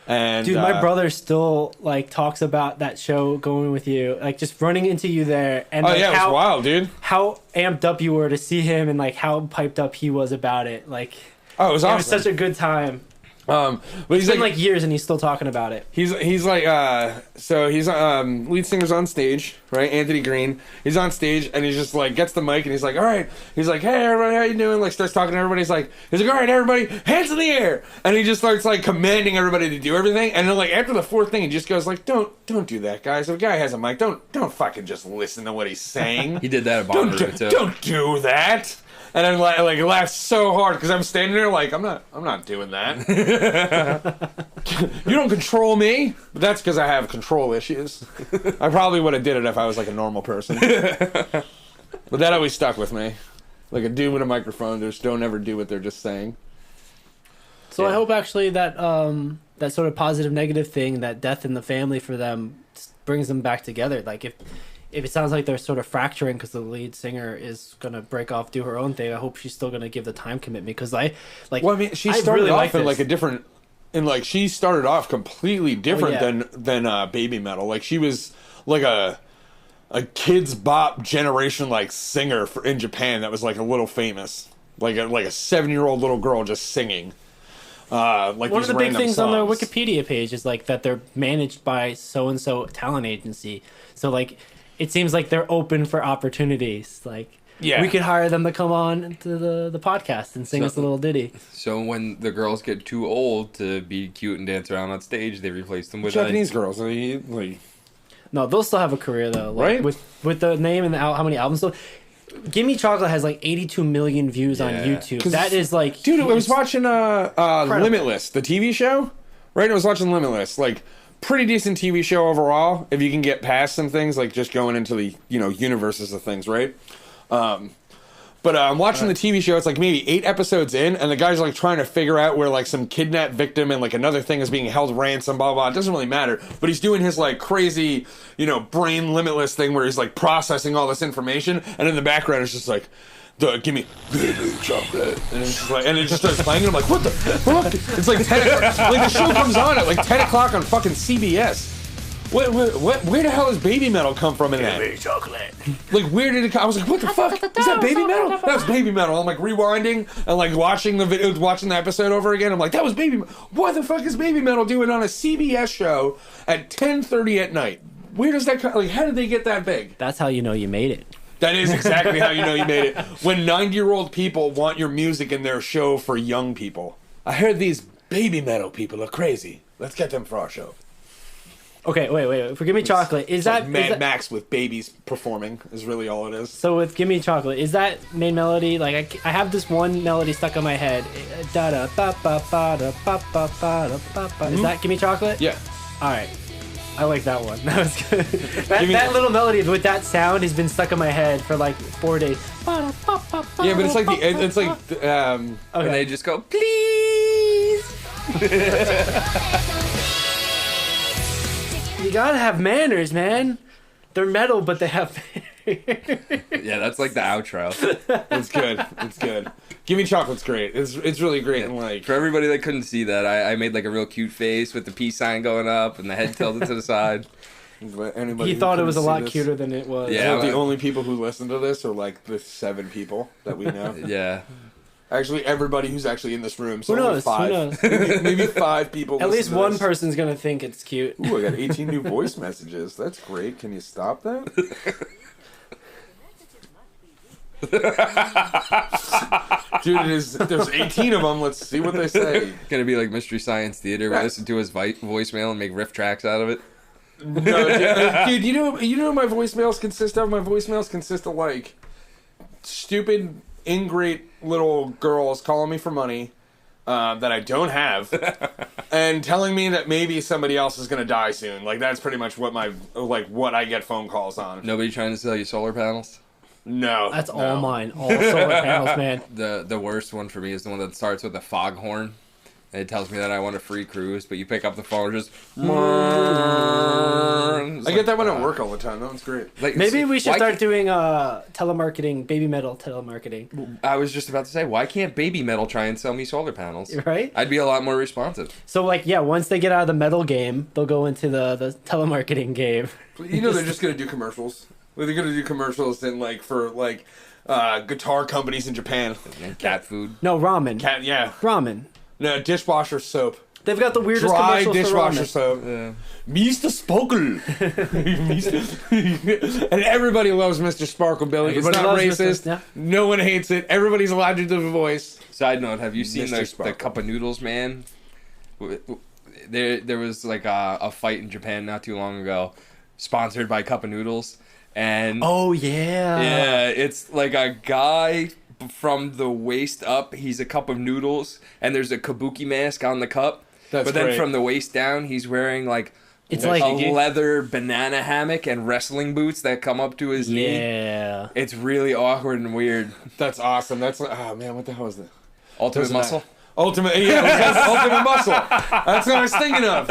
And, dude, my brother still like talks about that show going with you, like just running into you there, and like, it was wild, dude. How amped up you were to see him, and like how piped up he was about it. Like, it was awesome. It was such a good time. But he's been like years, and he's still talking about it. He's like he's lead singer's on stage, right? Anthony Green. He's on stage, and he's just like gets the mic, and he's like, all right. He's like, hey everybody, how you doing? Like starts talking to everybody. He's like, all right, everybody, hands in the air, and he just starts like commanding everybody to do everything. And then like after the 4th thing, he just goes like, don't do that, guys. If a guy has a mic, don't fucking just listen to what he's saying. He did that at Bonnaroo too. Don't do that. And then like laughed so hard because I'm standing there like I'm not doing that. You don't control me, but that's because I have control issues. I probably would have did it if I was like a normal person. But that always stuck with me. Like a dude with a microphone, just don't ever do what they're just saying. So I hope actually that that sort of positive negative thing, that death in the family for them, brings them back together. Like if it sounds like they're sort of fracturing because the lead singer is going to break off, do her own thing, I hope she's still going to give the time commitment, because she started off in like a different, and like she started off completely different than Baby Metal. Like she was like a kids bop generation like singer in Japan that was like a little famous, like a 7-year-old little girl just singing. Like one of the big things songs. on their Wikipedia page is like that they're managed by so and so talent agency. So like it seems like they're open for opportunities. Like, Yeah. we could hire them to come on to the podcast and sing us a little ditty. So when the girls get too old to be cute and dance around on stage, they replace them with Japanese girls. Like, No, they'll still have a career though, like, Right? With the name and how many albums. So, Gimme Chocolate has like 82 million views on Yeah. YouTube. 'Cause- That is like, dude, I was watching Limitless, the TV show. Right, I was watching Limitless. Like, pretty decent TV show overall. If you can get past some things, like just going into the universes of things, right? But I'm watching the TV show. It's like maybe 8 episodes in, and the guy's like trying to figure out where like some kidnapped victim and like another thing is being held ransom. Blah blah. It doesn't really matter. But he's doing his like crazy, brain limitless thing where he's like processing all this information, and in the background it's just like, give me chocolate, and it's just like, and it just starts playing, and I'm like, what the fuck? It's like 10 o'clock. Like the show comes on at like 10 o'clock on fucking CBS. Where the hell does Baby Metal come from in that? chocolate. Like, where did it come? I was like, what the fuck? Is that Baby Metal? That was Baby Metal. I'm like rewinding and like watching the video, watching the episode over again. I'm like, that was Baby Metal. What the fuck is Baby Metal doing on a CBS show at 10:30 at night? Where does that come? Like, how did they get that big? That's how you know you made it. That is exactly how you know you made it. When 90-year-old people want your music in their show for young people. I heard these Baby Metal people are crazy. Let's get them for our show. Okay, wait. For Gimme Chocolate, is Like that Mad is that, Max with babies performing is really all it is. so with Gimme Chocolate? Is that main melody? Like, I have this one melody stuck in my head. Da da ba ba ba da ba ba ba da ba ba. Is that Gimme Chocolate? Yeah. All right. I like that one. That was good. that little melody with that sound has been stuck in my head for like 4 days. Yeah, but it's like And Okay. they just go, please. You gotta have manners, man. They're metal, but they have manners. Yeah, that's like the outro. It's good. It's good. Give Me Chocolate's great. It's really great. And like, For everybody that couldn't see that, I made like a real cute face with the peace sign going up and the head tilted to the side. anybody He who thought it was a couldn't lot see this, cuter than it was. Yeah. the only people who listen to this are like the 7 people that we know. Yeah. Actually, everybody who's actually in this room. So Who only knows? 5. Who knows? Maybe 5 people. At listen least to one this. person's gonna think it's cute. Ooh, I got 18 new voice messages. That's great. Can you stop that? Dude, there's 18 of them. Let's see what they say. Gonna be like Mystery Science Theater. We listen to his voicemail and make riff tracks out of it. No, dude, you know what my voicemails consist of? My voicemails consist of like stupid, ingrate little girls calling me for money that I don't have, and telling me that maybe somebody else is gonna die soon. Like that's pretty much what what I get phone calls on. Nobody trying to sell you solar panels? No, That's no. all mine. All solar panels, man. The worst one for me is the one that starts with a foghorn. And it tells me that I want a free cruise, but you pick up the phone and just... I get that one at work all the time. That one's great. Like, Maybe we should why start doing telemarketing, baby metal telemarketing. I was just about to say, why can't Baby Metal try and sell me solar panels? Right? I'd be a lot more responsive. So, like, yeah, once they get out of the metal game, they'll go into the telemarketing game. You know they're just gonna do commercials. They're gonna do commercials and for guitar companies in Japan. And cat food. No, ramen. Yeah. Ramen. No, dishwasher soap. They've got the weirdest Dry commercials dishwasher for ramen. soap. Mr. Sparkle. And everybody loves Mr. Sparkle, Billy. Everybody it's not loves Mr. racist. Yeah. No one hates it. Everybody's allowed to do the voice. Side note, have you seen Mr. the Sparkle. Cup of Noodles, man? There was like a fight in Japan not too long ago, sponsored by Cup of Noodles. And Oh, yeah. yeah, it's like a guy from the waist up, he's a cup of noodles, and there's a kabuki mask on the cup. That's but then great. from the waist down, he's wearing like It's a like- leather banana hammock and wrestling boots that come up to his knee. Yeah. It's really awkward and weird. That's awesome. That's oh man, what the hell is that? Ultimate Doesn't Muscle. matter. Ultimate Muscle. That's what I was thinking of.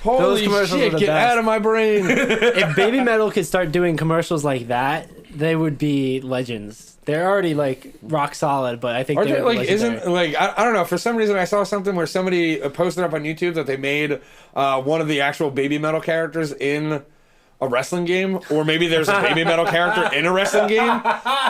Holy commercials are shit! the Get best. out of my brain. If Baby Metal could start doing commercials like that, they would be legends. They're already like rock solid, but I think Are they're there, like legendary. isn't like I don't know, for some reason I saw something where somebody posted up on YouTube that they made one of the actual Baby Metal characters in a wrestling game, or maybe there's a Baby Metal character in a wrestling game,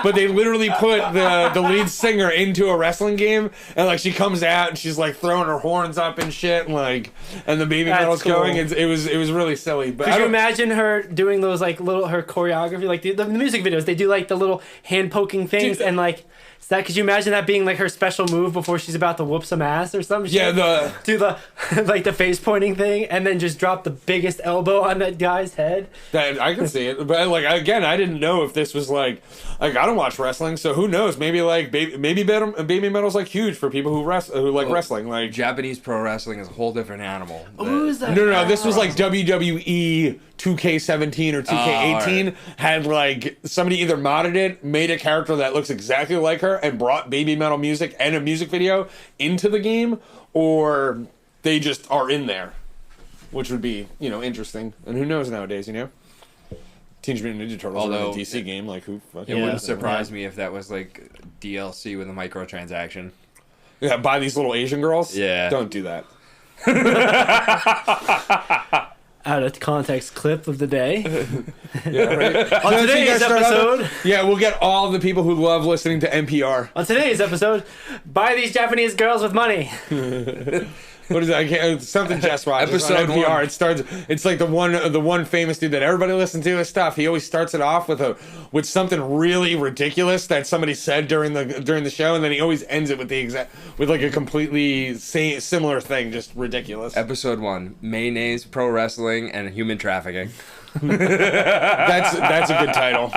but they literally put the lead singer into a wrestling game, and like she comes out and she's like throwing her horns up and shit, and like, and the Baby Metal's cool. going. It was really silly. But Could you imagine her doing those like her choreography, like the music videos? They do like the little hand poking things, and like. Could you imagine that being like her special move before she's about to whoop some ass or something? Yeah, do the like the face pointing thing and then just drop the biggest elbow on that guy's head. That I can see it, but like again, I didn't know if this was like I don't watch wrestling, so who knows? Maybe like Baby Metal's like huge for people who like wrestling. Like Japanese pro wrestling is a whole different animal. Who is that? No, this was like WWE 2K17 or 2K18 right. had like somebody either modded it, made a character that looks exactly like her, and brought Baby Metal music and a music video into the game, or they just are in there, which would be interesting. And who knows nowadays, Teenage Mutant Ninja Turtles are in a DC game. Like who? It wouldn't surprise me if that was like DLC with a microtransaction. Yeah, buy these little Asian girls. Yeah, don't do that. Out of context clip of the day. Yeah, right. On today's episode, we'll get all the people who love listening to NPR. On today's episode, buy these Japanese girls with money. What is that? Something Jess watches on NPR. 1. It starts. It's like the one famous dude that everybody listens to his stuff. He always starts it off with something really ridiculous that somebody said during the show, and then he always ends it with like a completely similar thing, just ridiculous. Episode 1: mayonnaise, pro wrestling, and human trafficking. That's a good title.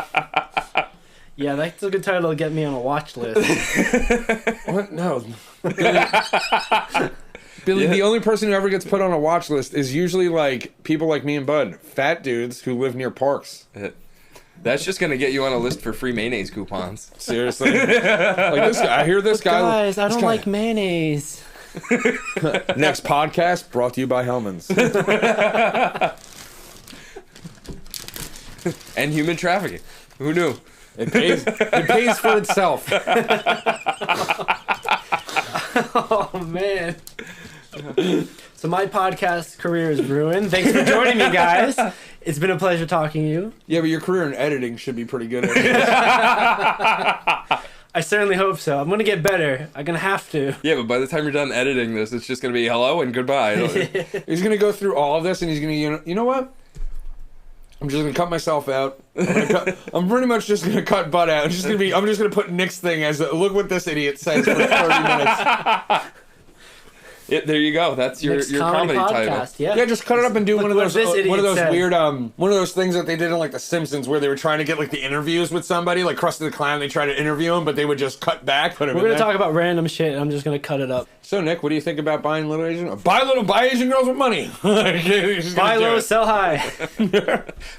Yeah, that's a good title to get me on a watch list. What? No. Billy, the only person who ever gets put on a watch list is usually like people like me and Bud, fat dudes who live near parks. That's just gonna get you on a list for free mayonnaise coupons. Seriously, like this guy. I hear this guy. Guys, I don't like mayonnaise. Next podcast brought to you by Hellman's. And human trafficking. Who knew? It pays for itself. Oh man. So my podcast career is ruined. Thanks for joining me, guys. It's been a pleasure talking to you. Yeah, but your career in editing should be pretty good. I certainly hope so. I'm gonna get better. I'm gonna have to. Yeah, but by the time you're done editing this, it's just gonna be hello and goodbye. He's gonna go through all of this, and he's gonna, you know what? I'm just gonna cut myself out. I'm pretty much just gonna cut Bud out. I'm just gonna put Nick's thing as look what this idiot says for 30 minutes. There you go. That's your comedy title. Yeah, just cut it up and do one of those weird one of those things that they did in like The Simpsons where they were trying to get like the interviews with somebody, like Krusty the Clown. They tried to interview him, but they would just cut back. We're gonna talk about random shit, and I'm just gonna cut it up. So Nick, what do you think about buying little Asian? Buy Asian girls with money. Buy low, sell high.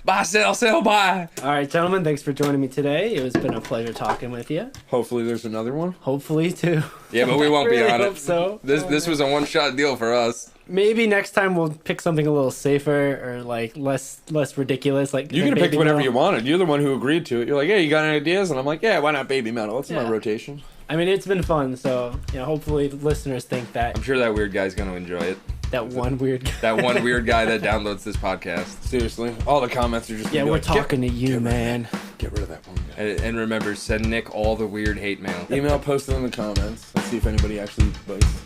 Buy, sell, buy. All right, gentlemen, thanks for joining me today. It has been a pleasure talking with you. Hopefully, there's another one. Hopefully, too. Yeah, but we won't be on hope it. So. This was a one-shot deal for us. Maybe next time we'll pick something a little safer or like less ridiculous. Like you can pick whatever you wanted. You're the one who agreed to it. You're like, hey, you got any ideas? And I'm like, yeah, why not Baby Metal? It's my rotation. I mean, it's been fun. So hopefully the listeners think that I'm sure that weird guy's gonna enjoy it. That one weird guy. That one weird guy that downloads this podcast. Seriously, all the comments are just we're talking to you, man. Get rid of that one guy. And remember, send Nick all the weird hate mail. Email posted in the comments. Let's see if anybody actually bites.